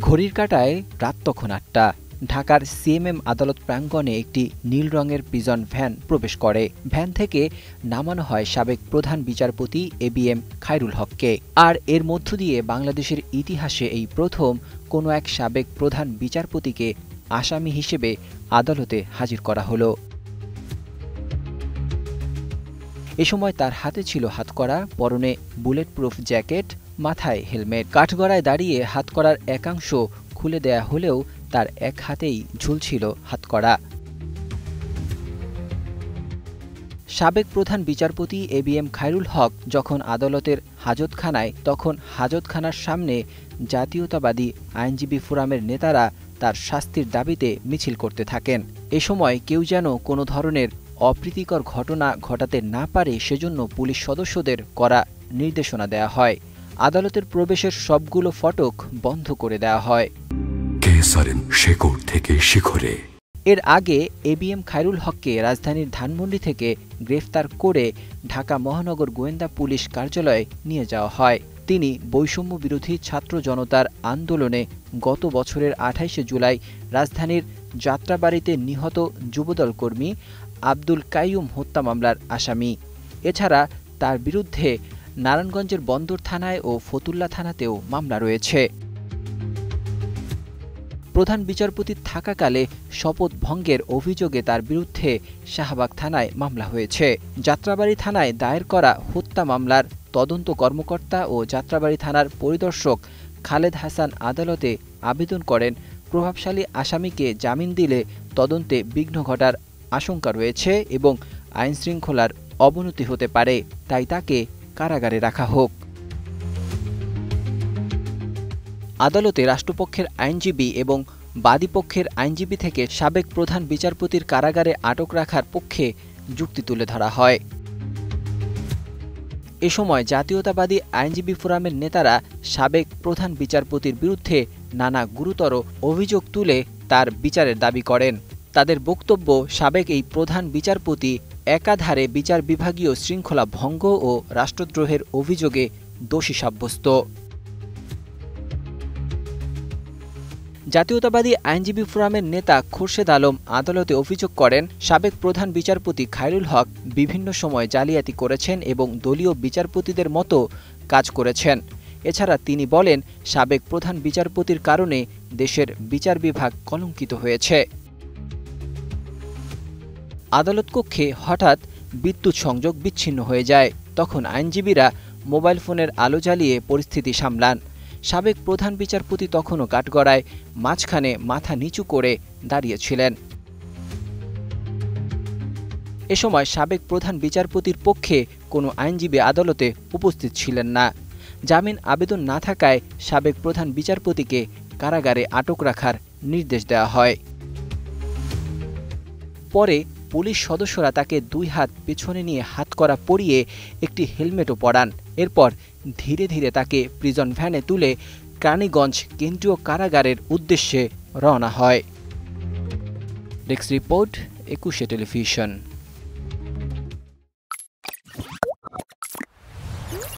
ঘড়ির কাঁটায় রাত তখন ৮টা। ঢাকার সিএমএম আদালত প্রাঙ্গণে একটি নীল রঙের প্রিজন ভ্যান প্রবেশ করে। ভ্যান থেকে নামানো হয় সাবেক প্রধান বিচারপতি এবিএম খায়রুল হককে। আর এর মধ্য দিয়ে বাংলাদেশের ইতিহাসে এই প্রথম কোনো এক সাবেক প্রধান বিচারপতিকে আসামি হিসেবে আদালতে হাজির করা হলো। এ সময় তার হাতে ছিল হাতকড়া, পরনে বুলেট প্রুফ জ্যাকেট, মাথায় হেলমেট। কাঠগড়ায় দাঁড়িয়ে হাতকড়ার একাংশ খুলে দেয়া হলেও তার এক হাতেই ঝুলছিল হাতকড়া। সাবেক প্রধান বিচারপতি এবিএম খায়রুল হক যখন আদালতের হাজতখানায়, তখন হাজতখানার সামনে জাতীয়তাবাদী আইনজীবী ফোরামের নেতারা তার শাস্তির দাবিতে মিছিল করতে থাকেন। এ সময় কেউ যেন কোনো ধরনের অপ্রীতিকর ঘটনা ঘটাতে না পারে সেজন্য পুলিশ সদস্যদের কড়া নির্দেশনা দেয়া হয়। আদালতের প্রবেশের সবগুলো ফটক বন্ধ করে দেওয়া হয়। এর আগে এবিএম খায়রুল হককে রাজধানীর ধানমন্ডি থেকে গ্রেফতার করে ঢাকা মহানগর গোয়েন্দা পুলিশ কার্যালয়ে নিয়ে যাওয়া হয়। তিনি বৈষম্য বিরোধী ছাত্র জনতার আন্দোলনে গত বছরের ২৮শে জুলাই রাজধানীর যাত্রাবাড়িতে নিহত যুবদল কর্মী আব্দুল কাইয়ুম হত্যা মামলার আসামি। এছাড়া তার বিরুদ্ধে নারায়ণগঞ্জের বন্দর থানায় ও ফতুল্লা থানাতেও মামলা রয়েছে। প্রধান বিচারপতি থাকাকালে শপথ ভঙ্গের অভিযোগে তার বিরুদ্ধে শাহবাগ থানায় মামলা হয়েছে। যাত্রাবাড়ি থানায় দায়ের করা হত্যা মামলার তদন্ত কর্মকর্তা ও যাত্রাবাড়ি থানার পরিদর্শক খালেদ হাসান আদালতে আবেদন করেন, প্রভাবশালী আসামিকে জামিন দিলে তদন্তে বিঘ্ন ঘটার আশঙ্কা রয়েছে এবং আইনশৃঙ্খলার অবনতি হতে পারে, তাই তাকে কারাগারে রাখা হোক। আদালতে রাষ্ট্রপক্ষের আইনজীবী এবং বাদীপক্ষের আইনজীবী থেকে সাবেক প্রধান বিচারপতির কারাগারে আটক রাখার পক্ষে যুক্তি তুলে ধরা হয়। এ সময় জাতীয়তাবাদী আইনজীবী ফোরামের নেতারা সাবেক প্রধান বিচারপতির বিরুদ্ধে নানা গুরুতর অভিযোগ তুলে তার বিচারের দাবি করেন। তাদের বক্তব্য, সাবেক এই প্রধান বিচারপতি একাধারে বিচার বিভাগীয় শৃঙ্খলা ভঙ্গ ও রাষ্ট্রদ্রোহের অভিযোগে দোষী সাব্যস্ত। জাতীয়তাবাদী আইনজীবী ফোরামের নেতা খোরশেদ আলম আদালতে অভিযোগ করেন, সাবেক প্রধান বিচারপতি খায়রুল হক বিভিন্ন সময় জালিয়াতি করেছেন এবং দলীয় বিচারপতিদের মতো কাজ করেছেন। এছাড়া তিনি বলেন, সাবেক প্রধান বিচারপতির কারণে দেশের বিচার বিভাগ কলঙ্কিত হয়েছে। আদালত কক্ষে হঠাৎ বিদ্যুৎ সংযোগ বিচ্ছিন্ন হয়ে যায়। তখন আইনজীবীরা মোবাইল ফোনের আলো জ্বালিয়ে পরিস্থিতি সামলান। সাবেক প্রধান বিচারপতি তখনও কাঠগড়ায় মাঝখানে মাথা নিচু করে দাঁড়িয়েছিলেন। এ সময় সাবেক প্রধান বিচারপতির পক্ষে কোনো আইনজীবী আদালতে উপস্থিত ছিলেন না। জামিন আবেদন না থাকায় সাবেক প্রধান বিচারপতিকে কারাগারে আটক রাখার নির্দেশ দেওয়া হয়। পরে পুলিশ সদস্যরা তাকে ২ হাত পেছনে নিয়ে হাতকড়া পরিয়ে একটি হেলমেটও পরান। এরপর ধীরে ধীরে তাকে প্রিজন ভ্যানে তুলে কেরানীগঞ্জ কেন্দ্রীয় কারাগারের উদ্দেশ্যে রওনা হয়। ডেস্ক রিপোর্ট, ২১শে টেলিভিশন।